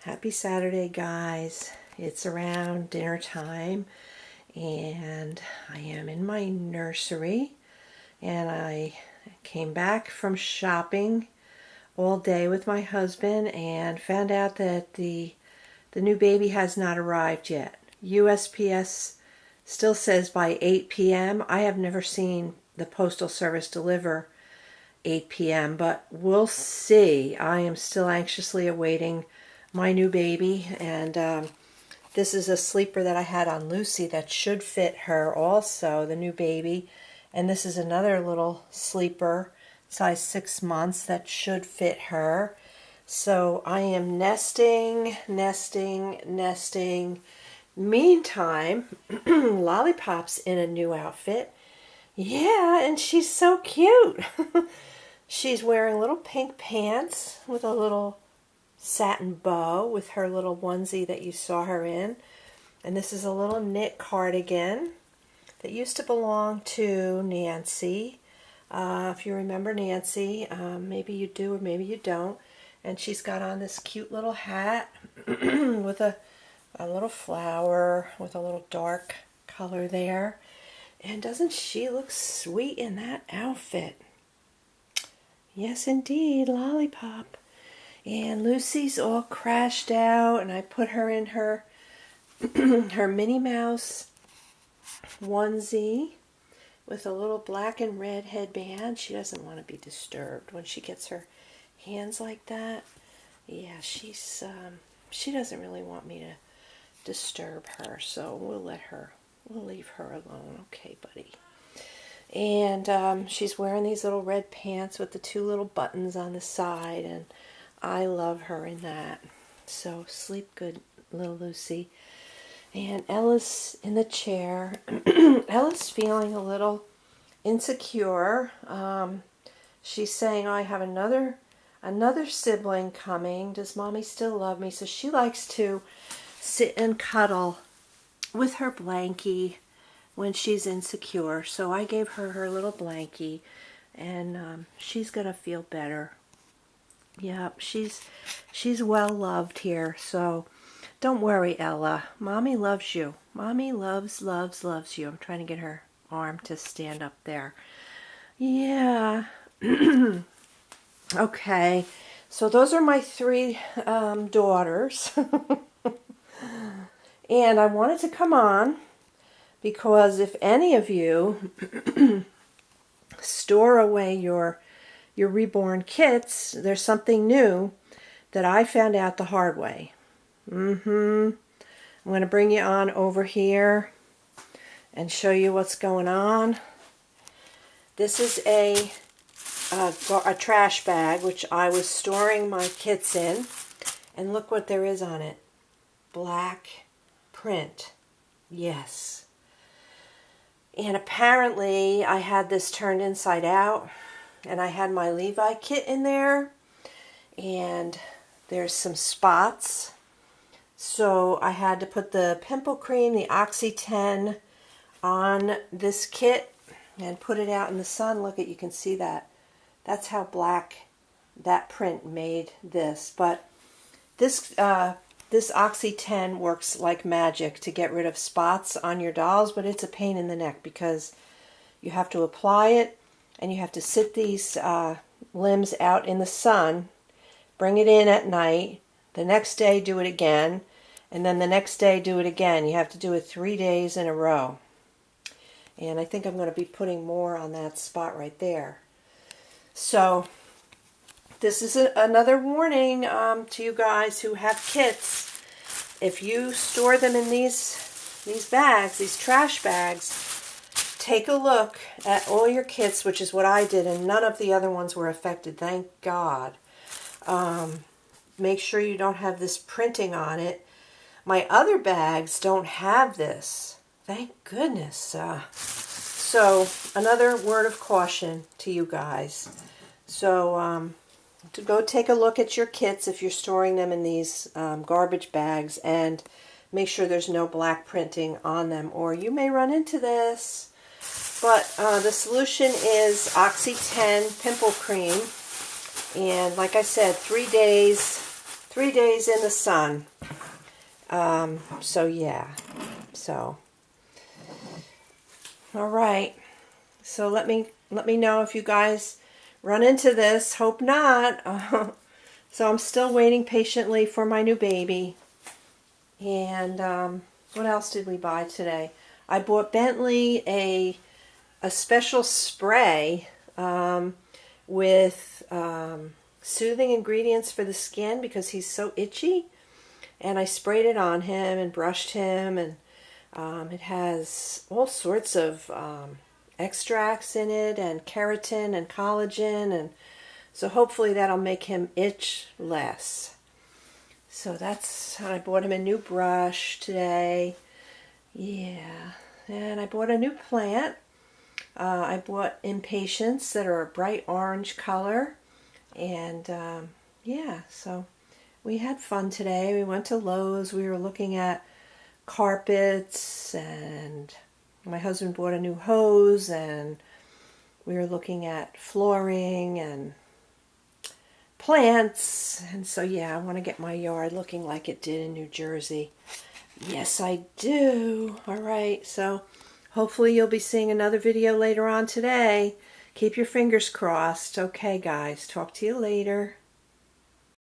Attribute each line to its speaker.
Speaker 1: Happy Saturday, guys. It's around dinner time and I am in my nursery and I came back from shopping all day with my husband and found out that the new baby has not arrived yet. USPS still says by 8 p.m. I have never seen the Postal Service deliver 8 p.m., but we'll see. I am still anxiously awaiting my new baby, and this is a sleeper that I had on Lucy that should fit her also, the new baby. And this is another little sleeper, size 6 months, that should fit her. So I am nesting. Meantime, Lollipop's in a new outfit. Yeah, and she's so cute. She's wearing little pink pants with a little satin bow with her little onesie that you saw her in. And this is a little knit cardigan that used to belong to Nancy. If you remember Nancy, maybe you do or maybe you don't. And she's got on this cute little hat with a little flower with a little dark color there. And doesn't she look sweet in that outfit? Yes, indeed, Lollipop. And Lucy's all crashed out, and I put her in her her Minnie Mouse onesie with a little black and red headband. She doesn't want to be disturbed when she gets her hands like that. Yeah, she doesn't really want me to disturb her, so we'll leave her alone. Okay, buddy. And she's wearing these little red pants with the 2 little buttons on the side, and I love her in that. So sleep good, little Lucy. And Ella's in the chair. Ella's feeling a little insecure. She's saying, I have another sibling coming. Does Mommy still love me? So she likes to sit and cuddle with her blankie when she's insecure. So I gave her her little blankie, and she's going to feel better. Yeah, she's well loved here, so don't worry, Ella. Mommy loves you. Mommy loves you. I'm trying to get her arm to stand up there. Yeah. Okay, so those are my 3 daughters. And I wanted to come on because if any of you store away your reborn kits, there's something new that I found out the hard way. I'm going to bring you on over here and show you what's going on. This is a trash bag which I was storing my kits in, and look what there is on it. Black print. Yes. And apparently I had this turned inside out, and I had my Levi kit in there, and there's some spots. So I had to put the pimple cream, the Oxy 10, on this kit and put it out in the sun. Look, you can see that. That's how black that print made this. But this Oxy 10 works like magic to get rid of spots on your dolls, but it's a pain in the neck because you have to apply it and you have to sit these limbs out in the sun, bring it in at night, the next day do it again, and then the next day do it again. You have to do it 3 days in a row. And I think I'm going to be putting more on that spot right there. So this is another warning to you guys who have kits. If you store them in these bags, these trash bags, take a look at all your kits, which is what I did, and none of the other ones were affected, thank God. Make sure you don't have this printing on it. My other bags don't have this. Thank goodness. So another word of caution to you guys. So to go take a look at your kits if you're storing them in these garbage bags, and make sure there's no black printing on them, or you may run into this. But the solution is Oxy 10 Pimple Cream. And like I said, 3 3 days in the sun. So yeah. So all right. So let me know if you guys run into this. Hope not. So I'm still waiting patiently for my new baby. And what else did we buy today? I bought Bentley a special spray with soothing ingredients for the skin because he's so itchy. And I sprayed it on him and brushed him, and it has all sorts of extracts in it, and keratin and collagen, and so hopefully that'll make him itch less. So that's, I bought him a new brush today. Yeah, and I bought a new plant. I bought impatiens that are a bright orange color, and yeah, so we had fun today. We went to Lowe's. We were looking at carpets, and my husband bought a new hose, and we were looking at flooring and plants. And so yeah, I want to get my yard looking like it did in New Jersey. Yes, I do. All right, so hopefully you'll be seeing another video later on today. Keep your fingers crossed. Okay, guys, talk to you later.